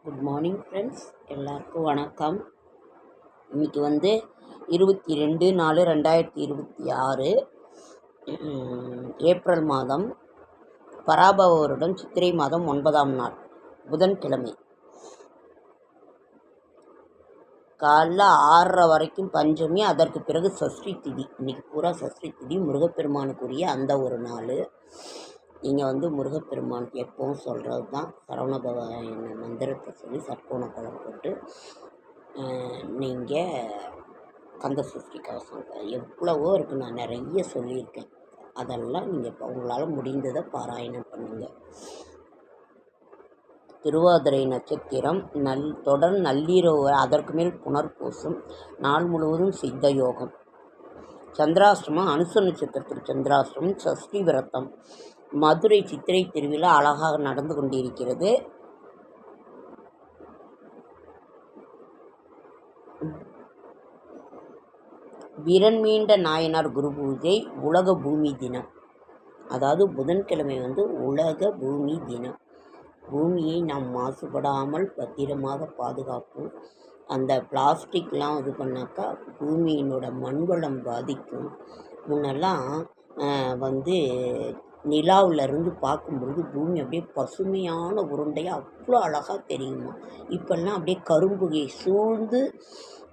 Good morning friends, எல்லாருக்கும் வணக்கம். இன்றைக்கி வந்து 22/4/2026 ஏப்ரல் மாதம், பராபவ வருடம் சித்திரை மாதம் 9ஆம் நாள் புதன்கிழமை. காலைல 6:30 வரைக்கும் பஞ்சமி, அதற்கு பிறகு சஷ்டி திதி. இன்றைக்கி பூரா சஷ்டி திதி, முருகப்பெருமானுக்குரிய அந்த ஒரு நாள். நீங்கள் வந்து முருகப்பெருமானுக்கு எப்பவும் சொல்கிறது தான் சரவணபவ என்ன மந்திரத்தை சொல்லி சர்க்கோண பழம் போட்டு நீங்கள் கந்த சஷ்டி கவசம் எவ்வளவோ இருக்குது, நான் நிறைய சொல்லியிருக்கேன். அதெல்லாம் நீங்கள் இப்போ உங்களால் முடிந்ததை பாராயணம் பண்ணுங்கள். திருவாதிரை நட்சத்திரம் தொடர் நள்ளிரவு, அதற்கு மேல் புனர்பூசம், நாள் முழுவதும் சித்த யோகம். சந்திராஷ்டிரமம் அனுச நட்சத்திரத்தில் சந்திராஷ்டிரமம், சஷ்டி விரதம். மதுரை சித்திரை திருவிழா அழகாக நடந்து கொண்டிருக்கிறது. விரண்மீண்ட நாயனார் குரு பூஜை, உலக பூமி தினம். அதாவது புதன்கிழமை வந்து உலக பூமி தினம். பூமியை நாம் மாசுபடாமல் பத்திரமாக பாதுகாப்போம். அந்த பிளாஸ்டிக்லாம் இது பண்ணாக்கா பூமியினோட மண்வளம் பாதிக்கும். முன்னெல்லாம் வந்து நிலாவிலேருந்து பார்க்கும்பொழுது பூமி அப்படியே பசுமையான உருண்டையாக அவ்வளோ அழகாக தெரியுமா. இப்போல்லாம் அப்படியே கரும்புகை சூழ்ந்து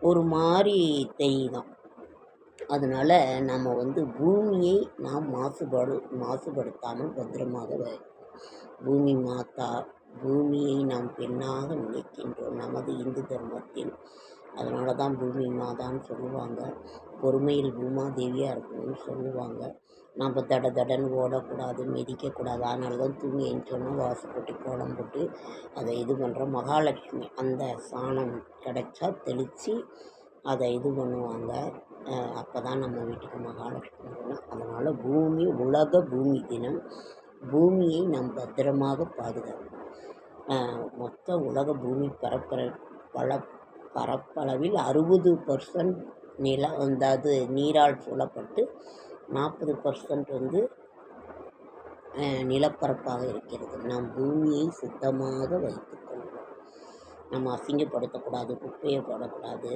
ஒரு மாதிரி தெரியுதான். அதனால் நம்ம வந்து பூமியை நாம் மாசுபடுத்தாமல் பத்திரமாக பூமி மாதா, பூமியை நாம் பெண்ணாக நினைக்கின்றோம் நமது இந்து தர்மத்தில். அதனால தான் பூமி மாதான்னு சொல்லுவாங்க. பொறுமையில் பூமாதேவியாக இருக்கணும்னு சொல்லுவாங்க. நம்ம தடன்னு ஓடக்கூடாது, மிதிக்கக்கூடாது. அதனால தான் தூங்கி எழுந்தோன்னா வாசப்பட்டு கோலம் போட்டு அதை இது பண்ணுறோம். மகாலட்சுமி அந்த சாணம் கிடைச்சா தெளித்து அதை இது பண்ணுவாங்க. அப்போ தான் நம்ம வீட்டுக்கு மகாலட்சுமி வரும். அதனால் உலக பூமி தினம். பூமியை நாம் பத்திரமாக பாதுகாக்கணும். மொத்த உலக பூமி பரப்பளவில் 60% நிலம் அதாவது நீரால் சூழப்பட்டு 40% வந்து நிலப்பரப்பாக இருக்கிறது. நாம் பூமியை சுத்தமாக வைத்துக்கொள்வோம். நம்ம அசிங்கப்படுத்தக்கூடாது, குப்பையை போடக்கூடாது.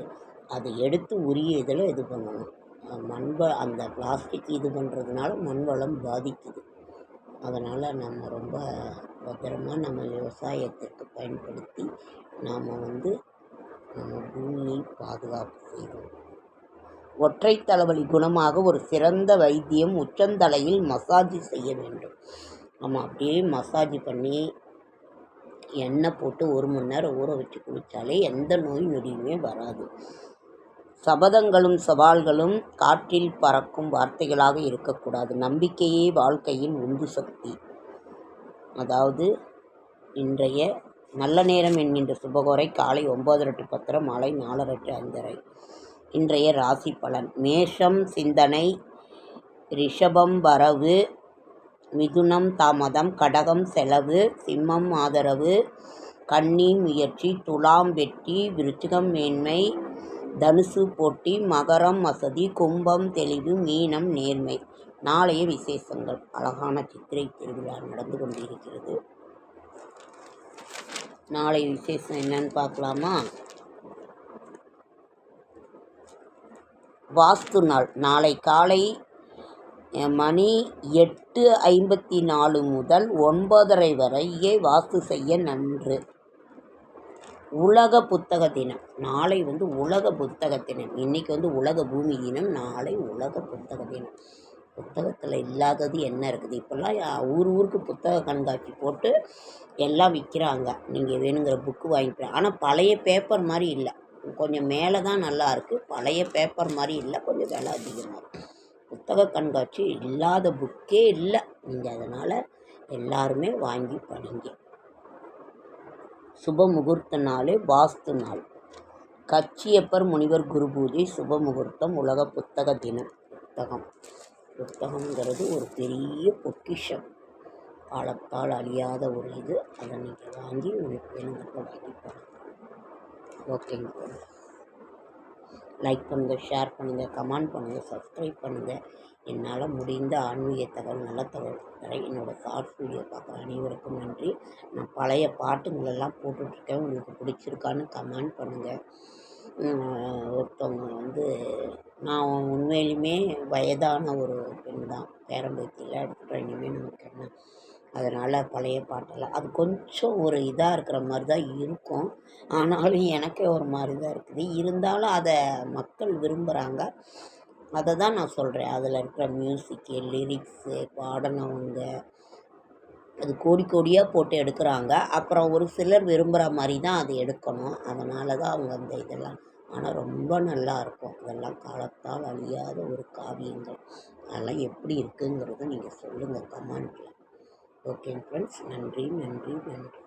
அதை எடுத்து உரிய இதில் இது பண்ணணும். அந்த பிளாஸ்டிக் இது பண்ணுறதுனால மண் வளம் பாதிக்குது. அதனால் நம்ம ரொம்ப பத்திரமாக நம்ம விவசாயத்திற்கு பயன்படுத்தி நாம் வந்து நம்ம பூமியை பாதுகாப்பு செய்வோம். ஒற்றை தலைவலி குணமாக ஒரு சிறந்த வைத்தியம் உச்சந்தலையில் மசாஜ் செய்ய வேண்டும். நம்ம அப்படியே மசாஜ் பண்ணி எண்ணெய் போட்டு 1 மணி நேரம் ஊற வச்சு குளித்தாலே எந்த நோய் நொடியுமே வராது. சபதங்களும் சவால்களும் காற்றில் பறக்கும் வார்த்தைகளாக இருக்கக்கூடாது. நம்பிக்கையே வாழ்க்கையின் உந்து சக்தி. அதாவது இன்றைய நல்ல நேரம் என்கின்ற சுபகோரை காலை 9:30 to 10:30, மாலை 4:30 to 5:30. இன்றைய ராசி பலன்: மேஷம் சிந்தனை, ரிஷபம் வரவு, மிதுனம் தாமதம், கடகம் செலவு, சிம்மம் ஆதரவு, கன்னி முயற்சி, துலாம் வெற்றி, விருச்சிகம் மேன்மை, தனுசு போட்டி, மகரம் வசதி, கும்பம் தெளிவு, மீனம் நேர்மை. நாளைய விசேஷங்கள்: அழகான சித்திரை திருவிழா நடந்து கொண்டிருக்கிறது. நாளைய விசேஷம் என்னன்னு பார்க்கலாமா? வாஸ்து நாள் நாளை காலை மணி 8:54 முதல் 9:30 வரையே வாஸ்து செய்ய நன்று. உலக புத்தக தினம். நாளை வந்து உலக புத்தக தினம். இன்றைக்கி வந்து உலக பூமி தினம், நாளை உலக புத்தக தினம். புத்தகத்தில் இல்லாதது என்ன இருக்குது? இப்போல்லாம் ஊருக்கு புத்தக கண்காட்சி போட்டு எல்லாம் விற்கிறாங்க. நீங்கள் வேணுங்கிற புக்கு வாங்கிக்கலாம். ஆனால் பழைய பேப்பர் மாதிரி இல்லை. கொஞ்சம் மேலே தான் நல்லா இருக்குது. பழைய பேப்பர் மாதிரி இல்லை, கொஞ்சம் விலை அதிகமாக இருக்குது. புத்தக கண்காட்சி இல்லாத புக்கே இல்லை. நீங்கள் அதனால் எல்லாருமே வாங்கி படிங்க. சுப முகூர்த்த நாள் வாஸ்து நாள். கச்சியப்பர் முனிவர் குரு பூஜை, சுப முகூர்த்தம், உலக புத்தக தினம். புத்தகங்கிறது ஒரு பெரிய பொக்கிஷம், காலத்தால் அழியாத ஒரு இது. அதை நீங்கள் வாங்கி உங்களுக்கு வேணுங்கிறத வாங்கி பாருங்கள். ஓகேங்க. லைக் பண்ணுங்கள், ஷேர் பண்ணுங்கள், கமெண்ட் பண்ணுங்கள், சப்ஸ்கிரைப் பண்ணுங்கள். என்னால் முடிந்த ஆன்மீக தகவல், நல்ல தகவல் தரேன். என்னோடய ஷார்ட்ஸ் வீடியோ பார்க்குற அனைவருக்கும் நன்றி. நான் பழைய பாட்டுங்களெல்லாம் போட்டுட்ருக்கேன். உங்களுக்கு பிடிச்சிருக்கான்னு கமெண்ட் பண்ணுங்கள். ஒருத்தவங்க வந்து நான் உண்மையிலுமே வயதான ஒரு பெண் தான், பேரம்பேத்திலாம் எடுத்துகிட்டோம், இனிமேல் நமக்கு என்ன. அதனால் பழைய பாட்டெல்லாம் அது கொஞ்சம் ஒரு இதாக இருக்கிற மாதிரி தான் இருக்கும். ஆனாலும் எனக்கே ஒரு மாதிரி தான் இருக்குது. இருந்தாலும் அதை மக்கள் விரும்புகிறாங்க. அதை தான் நான் சொல்கிறேன். அதில் இருக்கிற மியூசிக்கு, லிரிக்ஸு, பாடினவங்க, அது கோடி கோடியாக போட்டு எடுக்கிறாங்க. அப்புறம் ஒரு சிலர் விரும்புகிற மாதிரி தான் அது எடுக்கணும். அதனால தான் அவங்க அந்த இதெல்லாம். ஆனால் ரொம்ப நல்லாயிருக்கும். அதெல்லாம் காலத்தால் அழியாத ஒரு காவியங்கள். அதெல்லாம் எப்படி இருக்குங்கிறத நீங்கள் சொல்லுங்கள் கமெண்ட்டில். ஓகே ஃப்ரெண்ட்ஸ், நன்றி நன்றி நன்றி.